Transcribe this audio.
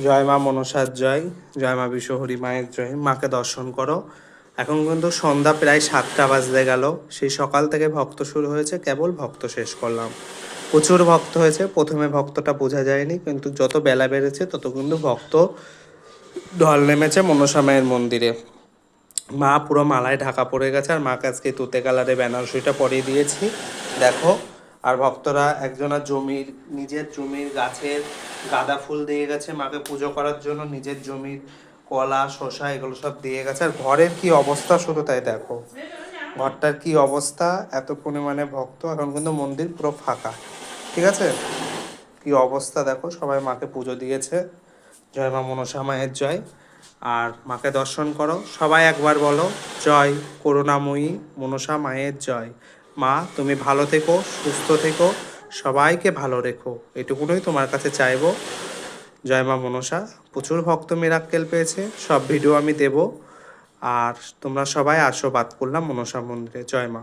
জয় মা মনসার জয়, জয় মা বিশ্বহরি মায়ের জয়। মাকে দর্শন করো। এখন কিন্তু সন্ধ্যা প্রায় 7টা বাজতে গেল। সেই সকাল থেকে ভক্ত শুরু হয়েছে, কেবল ভক্ত শেষ করলাম। প্রচুর ভক্ত হয়েছে, প্রথমে ভক্তটা বোঝা যায়নি, কিন্তু যত বেলা বেড়েছে তত কিন্তু ভক্ত ঢল নেমেছে মনসা মায়ের মন্দিরে। মা পুরো মালায় ঢাকা পড়ে গেছে, আর মাকে আজকে তুতে কালারে বেনারসিটা পরিয়ে দিয়েছি, দেখো। আর ভক্তরা একজনের জমির, নিজের জমির গাছের গাঁদা ফুল দিয়ে গেছে মাকে পুজো করার জন্য, নিজের জমির কলা শসা এগুলো সব দিয়ে গেছে। আর ঘরের কি অবস্থা শুধু তাই দেখো, ঘরটার কি অবস্থা, এত পরিমাণে ভক্ত। এখন কিন্তু মন্দির পুরো ফাঁকা, ঠিক আছে। কি অবস্থা দেখো, সবাই মাকে পুজো দিয়েছে। জয় মা মনসা মায়ের জয়। আর মাকে দর্শন করো, সবাই একবার বলো, জয় করুণাময়ী মনসা মায়ের জয়। মা তুমি ভালো থেকো, সুস্থ থেকো, সবাইকে ভালো রেখো, এটুকুনই তোমার কাছে চাইবো। জয় মা মনসা। প্রচুর ভক্ত মিরাক্কেল পেয়েছে, সব ভিডিও আমি দেব। আর তোমরা সবাই আশীর্বাদ করলাম মনসা মন্দিরে। জয় মা।